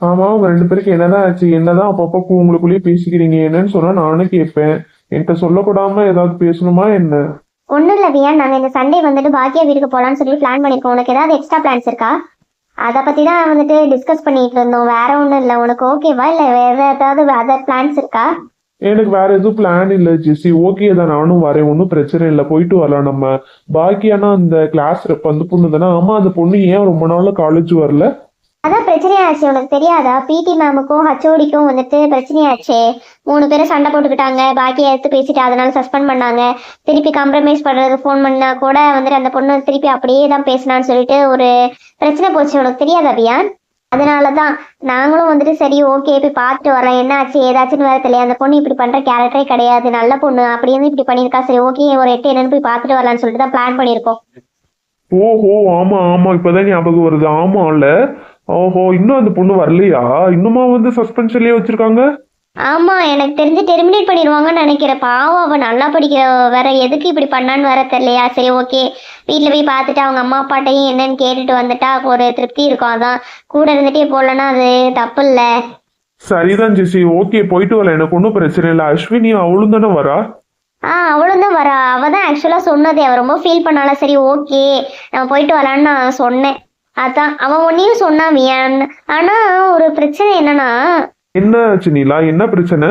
ஆமா, உங்க 2 பேருக்கு என்னதான் ஆச்சு? என்னதான் அப்பப்போ உங்களுக்குள்ளேயே பேசிக்கிறீங்க? என்னன்னு சொன்னா நானும் கேட்பேன். என்கிட்ட சொல்லக்கூடாம ஏதாவது பேசணுமா என்ன? ஒன்றும் இல்லை வியான், நாங்கள் இந்த சண்டே வந்துட்டு பாக்கியா வீட்டுக்கு போகலான்னு சொல்லி பிளான் பண்ணியிருக்கோம். உனக்கு ஏதாவது எக்ஸ்ட்ரா பிளான்ஸ் இருக்கா? அதை பற்றி தான் வந்துட்டு டிஸ்கஸ் பண்ணிட்டு இருந்தோம். வேற ஒன்றும் இல்லை. உனக்கு ஓகேவா? இல்லை வேறு ஏதாவது அதர் பிளான்ஸ் இருக்கா? எனக்கு வேற எதுவும் பிளான் இல்ல ஜெசி. ஓகே தான், நானும் வரேன். ஒன்றும் பிரச்சனை இல்லை. போயிட்டு வரலாம் நம்ம. பாக்கியானா அந்த கிளாஸ் ரெப் அந்த பொண்ணு தானே? ஆமா, அந்த பொண்ணு ஏன் ரொம்ப நாளா காலேஜ் வரல? அதான் பிரச்சனையாச்சு, உனக்கு தெரியாதா? பிடி மேமுக்கும் ஹச்ஓடிக்கும் வந்துட்டு பிரச்சனையாச்சே. 3 பேரும் சண்டை போட்டுக்கிட்டாங்க. பாக்கியை எடுத்து பேசிட்டு அதனால சஸ்பெண்ட் பண்ணாங்க. திருப்பி கம்ப்ரமைஸ் பண்ணுறதுக்கு ஃபோன் பண்ணா கூட வந்துட்டு அந்த பொண்ணு திருப்பி அப்படியே தான் பேசினான்னு சொல்லிட்டு ஒரு பிரச்சனை போச்சு. உனக்கு தெரியாதா வியான்? அதனால தான் நாங்களும் வந்துட்டு சரி ஓகே போய் பார்த்துட்டு வரலாம், என்ன ஆச்சு ஏதாச்சுன்னு வேற தெரியல. அந்த பொண்ணு இப்படி பண்ற கேரக்டரே கிடையாது, நல்ல பொண்ணு. அப்படின்னு இப்படி பண்ணியிருக்கா. சரி ஓகே ஒரு எட்டு என்னன்னு போய் பார்த்துட்டு வரலாம்னு சொல்லிட்டு தான் பிளான் பண்ணியிருக்கோம். ஓஹோ, ஆமா ஆமா, இப்பதான் ஞாபகம் வருது. ஆமால. ஓஹோ, இன்னும் அந்த பொண்ணு வரலையா? இன்னுமா வந்து சஸ்பென்ஷன்லயே வச்சிருக்காங்க? ஆமா, எனக்கு தெரிஞ்சு டெர்மினேட் பண்ணிடுவாங்கன்னு நினைக்கிறேன். பாவம், அவ நல்லா படிக்கிற வேற, எதுக்கு இப்படி பண்ணான்னு வேற தெரியலையா. சரி ஓகே வீட்டில் போய் பார்த்துட்டு அவங்க அம்மா அப்பாட்டையும் என்னன்னு கேட்டுட்டு வந்துட்டா ஒரு திருப்தி இருக்கும். அதான் கூட இருந்துட்டே போடலன்னா அது தப்பு இல்லை. சரிதான் ஜெசி. ஓகே, போயிட்டு வரல. எனக்கு ஒன்றும் பிரச்சனை இல்லை. அஸ்வினி அவளும் தானே வரா? அவளும் தான் வரா. அவ தான் ஆக்சுவலாக சொன்னதே. அவ ரொம்ப ஃபீல் பண்ணால. சரி ஓகே நம்ம போயிட்டு வரலான்னு நான் சொன்னேன். அதான் அவன் ஒன்னையும் சொன்னான் வியான். ஆனா ஒரு பிரச்சனை என்னன்னா, என்ன ஆச்சு நீலா? என்ன பிரச்சனை?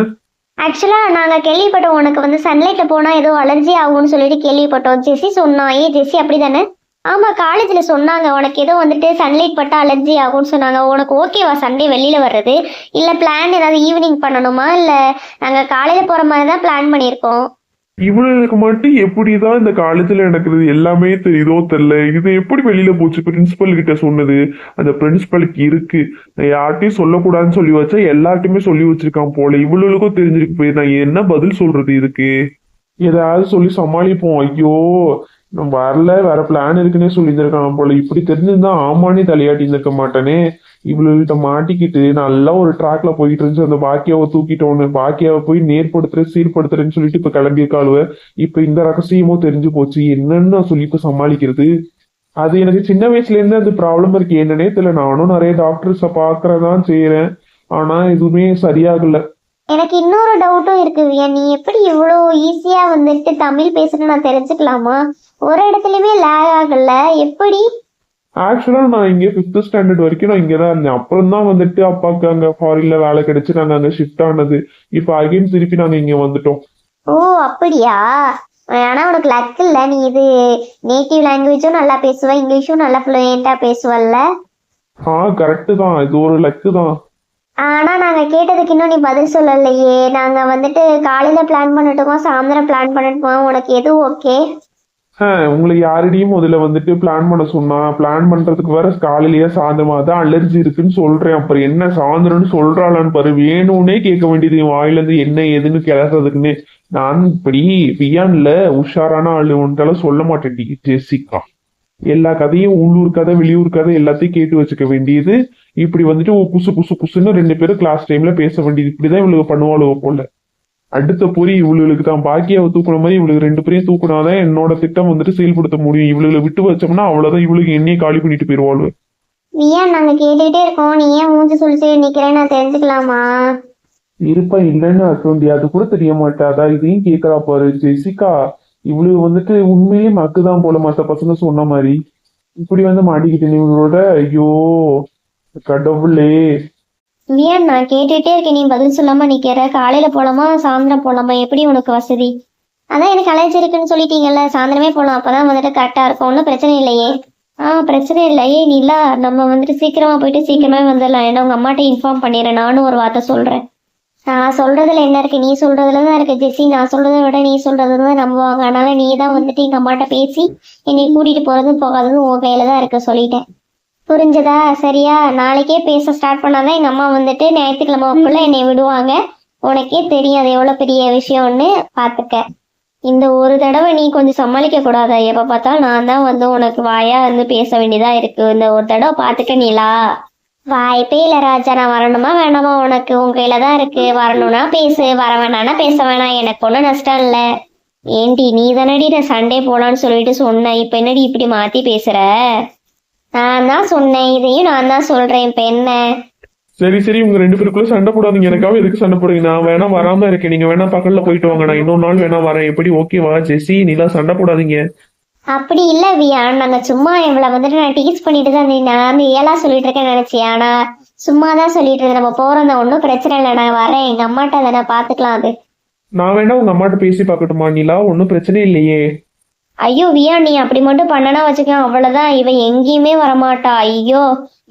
ஆக்சுவலாக நாங்கள் கேள்விப்பட்டோம் உனக்கு வந்து சன்லைட்டில் போனால் ஏதோ அலர்ஜி ஆகும்னு சொல்லிட்டு கேள்விப்பட்டோம். ஜெஸ்ஸி சொன்னா. ஜெஸ்ஸி அப்படி தானே? ஆமாம், காலேஜில் சொன்னாங்க உனக்கு ஏதோ வந்துட்டு சன்லைட் பட்டால் அலர்ஜி ஆகும்னு சொன்னாங்க. உனக்கு ஓகேவா சண்டே வெளியில் வர்றது? இல்லை பிளான் ஏதாவது ஈவினிங் பண்ணணுமா? இல்லை நாங்கள் காலையில் போகிற மாதிரி தான் பிளான் பண்ணியிருக்கோம். இவளுக்கு மட்டும் எப்படிதான் இந்த காலேஜ்ல நடக்கிறது எல்லாமே தெரியுதோ தெரியல. இது எப்படி வெளியில போச்சு? பிரின்சிபல் கிட்ட சொன்னது. அந்த பிரின்சிபலுக்கு இருக்கு. நான் யார்ட்டையும் சொல்லக்கூடாதுன்னு சொல்லி வச்சா எல்லார்ட்டையுமே சொல்லி வச்சிருக்கான் போல. இவளுக்கும் தெரிஞ்சிருக்கு. போய் நான் என்ன பதில் சொல்றது இதுக்கு? ஏதாவது சொல்லி சமாளிப்போம். ஐயோ, நம்ம வரல, வேற பிளான் இருக்குன்னே சொல்லியிருந்திருக்கான் போல. இப்படி தெரிஞ்சிருந்தா ஆமானே தலையாட்டி இருந்திருக்க மாட்டேனே. இவளுகிட்ட மாட்டிக்கிட்டு நல்லா ஒரு ட்ராக்ல போயிட்டு இருந்துச்சு. அந்த பாக்கியாவை தூக்கிட்டோன்னு பாக்கியாவை போய் நேர்படுத்துறேன் சீர்படுத்துறேன்னு சொல்லிட்டு இப்ப கிளம்பியிருக்காளுவ. இப்ப இந்த ரகசியமும் தெரிஞ்சு போச்சு. என்னன்னு நான் சொல்லி இப்ப சமாளிக்கிறது? அது எனக்கு சின்ன வயசுல இருந்து அந்த ப்ராப்ளம் இருக்கு. என்னன்னே தெரியல. நானும் நிறைய டாக்டர்ஸ பாக்குறதான் செய்யறேன். ஆனா எதுவுமே சரியாகல. எனக்கு இன்னொரு டவுட்டும் இருக்கு வியன். நீ எப்படி இவ்வளோ ஈஸியாக வந்துட்டு தமிழ் பேசுன்னு நான் தெரிஞ்சுக்கலாமா? ஒரு இடத்துலையுமே லேக் ஆகல, எப்படி? ஆக்சுவலா நான் இங்க 5th ஸ்டாண்டர்ட் வரைக்கும் நான் இங்கதான் இருந்தேன். அப்புறம் தான் வந்துட்டு அப்பாவுக்கு அங்க ஃபாரின்ல வேலை கிடைச்சு நாங்க அங்க ஷிஃப்ட் ஆனது. இப்ப அகைன் திருப்பி நாங்க இங்க வந்துட்டோம். ஓ அப்படியா? ஆனா உனக்கு லக் இல்ல. நீ இது நேட்டிவ் லாங்குவேஜும் நல்லா பேசுவ, இங்கிலீஷும் நல்லா ஃப்ளூயண்டா பேசுவல்ல. கரெக்டு தான். இது ஒரு லக்கு தான். ஆனா நாங்க கேட்டதுக்கு இன்னும் நீ பதில் சொல்லலையே. நாங்க வந்துட்டு காலையில பிளான் பண்ணட்டுமா சாயந்தரம் பிளான் பண்ணட்டுமா? உனக்கு எது ஓகே? உங்களை யாரிடையும் முதல்ல வந்துட்டு பிளான் பண்ண சொன்னா? பிளான் பண்றதுக்கு வேற காலையிலேயே சாயந்தரமா தான் அலர்ஜி இருக்குன்னு சொல்றேன். அப்புறம் என்ன சாயந்தரம்னு சொல்றாளான்னு பாரு. வேணும்னே கேட்க வேண்டியது என் வாயில இருந்து என்ன ஏதுன்னு கிளறதுக்குன்னு. நான் இப்படி பியான்ல உஷாரான ஆளு ஒன்றால சொல்ல மாட்டேன் ஜெசிகா. எல்லா கதையும் உள்ளூர் கதை வெளியூர் கதை எல்லாத்தையும் கேட்டு வச்சுக்க வேண்டியது. இப்படி வந்துட்டு குசு குசு குசுன்னு 2 பேரும் கிளாஸ் டைம்ல பேச வேண்டியது. இப்படிதான் இவளுக்கு பண்ணுவாளுவோ போல. அடுத்த பொறி இவளுக்கு தான். பாக்கியாவை தூக்குன மாதிரி இவளுக்கு 2 பேரையும் தூக்குனாதான் என்னோட திட்டம் வந்துட்டு செயல்படுத்த முடியும். இவளுகளை விட்டு வச்சோம்னா அவ்வளவுதான். இவளுக்கு என்னையே காலி பண்ணிட்டு போயிருவாள். ஏன் நாங்க கேட்டுக்கிட்டே இருக்கோம், நீ ஏன் மூஞ்சி சொல்லிட்டு நிக்கிறேன்னு நான் தெரிஞ்சுக்கலாமா? இருப்பா இல்லைன்னு அக்கௌண்டி அது கூட தெரிய மாட்டாதா? இதையும் கேட்கறா பாரு ஜெசிகா. இவளுக்கு வந்துட்டு உண்மையிலேயே மக்குதான் போல. மற்ற பசங்க சொன்ன மாதிரி இப்படி வந்து மாட்டிக்கிட்டேன் இவங்களோட. ஐயோ கடவுளே. வியன், நான் கேட்டுட்டே இருக்கேன், நீ பதில் சொல்லாம நிக்கிற. காலையில போலாமா சாயந்தரம் போலாமா? எப்படி உனக்கு வசதி? அதான் எனக்கு அலர்ஜி இருக்குன்னு சொல்லிட்டீங்கல்ல, சாயந்தரமே போலாம். அப்பதான் வந்துட்டு கரெக்டா இருக்கும். ஒன்றும் பிரச்சனை இல்லையே. பிரச்சனை இல்லையே. நீலா, நம்ம வந்துட்டு சீக்கிரமா போயிட்டு சீக்கிரமே வந்துடலாம். ஏன்னா உங்க அம்மாட்ட இன்ஃபார்ம் பண்ணிடுறேன். நானும் ஒரு வார்த்தை சொல்றேன். நான் சொல்றதுல என்ன இருக்கு? நீ சொல்றதுல தான் இருக்கு ஜெஸ்ஸி. நான் சொல்றதை விட நீ சொல்றது தான் நம்புவாங்க. அதனால நீ தான் வந்துட்டு எங்க அம்மாட்ட பேசி என்னை கூட்டிட்டு போறதும் போகாததும் உன் கையில தான் இருக்கு, சொல்லிட்டேன். புரிஞ்சதா? சரியா? நாளைக்கே பேச ஸ்டார்ட் பண்ணாதான் எங்க அம்மா வந்துட்டு ஞாயிற்றுக்கிழமைக்குள்ள என்னை விடுவாங்க. உனக்கே தெரியும் அது எவ்வளவு பெரிய விஷயம்னு. பாத்துக்க. இந்த ஒரு தடவை நீ கொஞ்சம் சமாளிக்க கூடாதா? எப்ப பார்த்தாலும் நான் தான் வந்து உனக்கு வாயா வந்து பேச வேண்டியதா இருக்கு. இந்த ஒரு தடவை பாத்துக்க நீலா. வாய்ப்பே இல்ல ராஜா. நான் வரணுமா வேணாமா உனக்கு உன் கையில தான் இருக்கு. வரணும்னா பேசு, வர வேணாம்னா பேச வேணாம். எனக்கு ஒன்றும் நஷ்டம் இல்லை. ஏன்டி நீ தானடி நான் சண்டே போலான்னு சொல்லிட்டு சொன்னேன். இப்ப என்னடி இப்படி மாத்தி பேசுற? நான் தான் சொன்னேன், இதையும் நான் தான் சொல்றேன். இப்ப என்ன? சரி சரி, உங்க 2 பேருக்குள்ள சண்டை போடாதீங்க. எனக்காக எதுக்கு சண்டை போடுறீங்க? நான் வேணா வராம இருக்கேன். நீங்க வேணா பகல்ல போயிட்டு வாங்க. நான் இன்னொரு நாள் வேணா வரேன். எப்படி ஓகேவா? ஜெசி நீலா சண்டை போடாதீங்க. அப்படி இல்ல வியான், நாங்க சும்மா இவளை வந்துட்டு நான் டீச் பண்ணிட்டு தான் இருந்தேன். நான் வந்து ஏலா சொல்லிட்டு இருக்கேன்னு நினைச்சேன், ஆனா சும்மா தான் சொல்லிட்டு இருந்தேன். நம்ம போறோம், ஒன்றும் பிரச்சனை இல்லை, நான் வரேன். எங்க அம்மாட்ட அதை நான் பாத்துக்கலாம் அது. நான் வேணா உங்க அம்மாட்ட பேசி பார்க்கட்டுமா நிலா? ஒன்றும் பிரச்சனை இல்லையே. ஐயோ வியா, நீ அப்படி மட்டும் பண்ணனா வச்சுக்க, அவ்வளவுதான். இவ எங்கேயுமே வரமாட்டா. ஐயோ,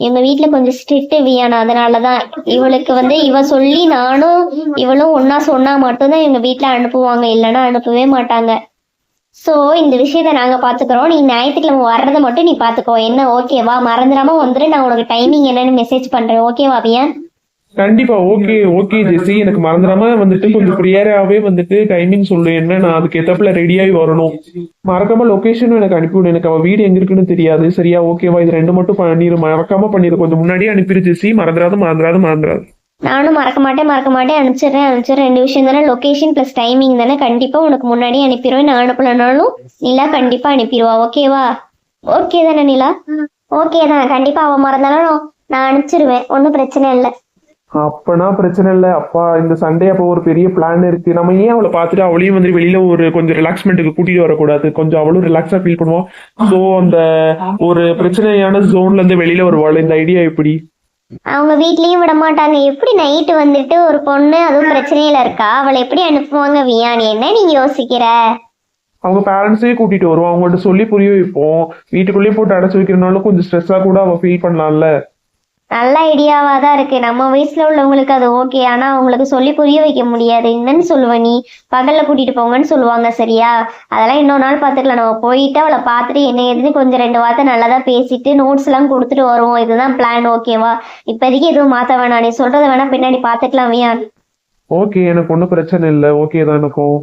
எங்க வீட்ல கொஞ்சம் ஸ்ட்ரிக்ட் வியான், அதனாலதான் இவளுக்கு வந்து இவ சொல்லி நானும் இவளும் ஒன்னா சொன்னா மட்டும்தான் எங்க வீட்ல அனுப்புவாங்க, இல்லைன்னா அனுப்பவே மாட்டாங்க. சோ இந்த விஷயத்த நாங்க பாத்துக்கிறோம். நீ ஞாயிற்றுக்கிழமை வர்றதை மட்டும் நீ பாத்துக்கோ, என்ன ஓகேவா? மறந்துடாம வந்துட்டு நான் உனக்கு டைமிங் என்னன்னு மெசேஜ் பண்றேன், ஓகேவா வியான்? கண்டிப்பா. ஓகே ஓகே ஜெசி, எனக்கு மறந்துடாம வந்துட்டு கொஞ்சம் ப்ரியராகவே வந்துட்டு டைமிங் சொல்லு. என்ன, நான் அதுக்கு ஏத்தாப்புல ரெடியாகி வரணும். மறக்காம லொகேஷனும் எனக்கு அனுப்பிவிடு. எனக்கு அவ வீடு எங்க இருக்குன்னு தெரியாது. சரியா? ஓகேவா? இது 2 மட்டும் பண்ணிரு. மறக்காம பண்ணிரு. கொஞ்சம் முன்னாடியே அனுப்பிடு ஜெசி. மறந்துடாது மறந்துடாது மறந்துடாது. நானும் மறக்க மாட்டேன், அனுப்பிச்சிடுறேன். 2 விஷயம் தானே, லொகேஷன் பிளஸ் டைமிங் தானே. கண்டிப்பா உனக்கு முன்னாடியே அனுப்பிடுவேன். நான் அனுப்பலனாலும் நிலா கண்டிப்பா அனுப்பிடுவா, ஓகேவா? ஓகே தானே நிலா? ஓகே தான், கண்டிப்பா அவ மறந்தாலும் நான் அனுப்பிச்சிருவேன், ஒன்றும் பிரச்சனை இல்லை. அப்பனா பிரச்சனை இல்லை. அப்பா இந்த சண்டே அப்போ ஒரு பெரிய பிளான் இருக்கு. நம்ம ஏன் அவளை பார்த்துட்டு அவளையும் வந்து வெளியில ஒரு கொஞ்சம் ரிலாக்ஸ்மெண்ட்டுக்கு கூட்டிட்டு வரக்கூடாது? கொஞ்சம் அவளும் ரிலாக்ஸா ஃபீல் பண்ணுவோம். ஸோ அந்த ஒரு பிரச்சனையான ஜோன்ல இருந்து வெளியில வருவாள். இந்த ஐடியா எப்படி? அவங்க வீட்லயும் விட மாட்டாங்க. எப்படி நைட்டு வந்துட்டு ஒரு பொண்ணு அதுவும் பிரச்சனையில இருக்கா, அவளை எப்படி அனுப்புவாங்க வியானி? என்ன நீ யோசிக்கிற? அவங்க பேரண்ட்ஸையும் கூட்டிட்டு வருவோம். அவங்கள்ட்ட சொல்லி புரிய வைப்போம். வீட்டுக்குள்ளேயே போட்டு அடைச்சு வைக்கிறனாலும் கொஞ்சம் ஸ்ட்ரெஸ்ஸா கூட அவ ஃபீல் பண்ணலாம்ல. நல்ல ஐடியாவா தான் இருக்கு. நம்ம வயசுல உள்ளவங்களுக்கு அது ஓகே, ஆனா அவங்களுக்கு சொல்லி புரிய வைக்க முடியாது. என்னன்னு சொல்லுவ நீ? பகல்ல கூட்டிட்டு போங்கன்னு சொல்லுவாங்க, சரியா? அதெல்லாம் இன்னொரு நாள் பாத்துக்கலாம். நம்ம போயிட்டு அவளை பார்த்துட்டு என்ன ஏதுன்னு கொஞ்சம் 2 வார்த்தை நல்லதா பேசிட்டு நோட்ஸ் எல்லாம் கொடுத்துட்டு வருவோம். இதுதான் பிளான், ஓகேவா? இப்போதைக்கு எதுவும் மாத்த வேணாம். நீ சொல்றத வேணா பின்னாடி பாத்துக்கலாம் வியான். ஓகே, எனக்கு ஒன்றும் பிரச்சனை இல்லை. ஓகே தான் எனக்கும்.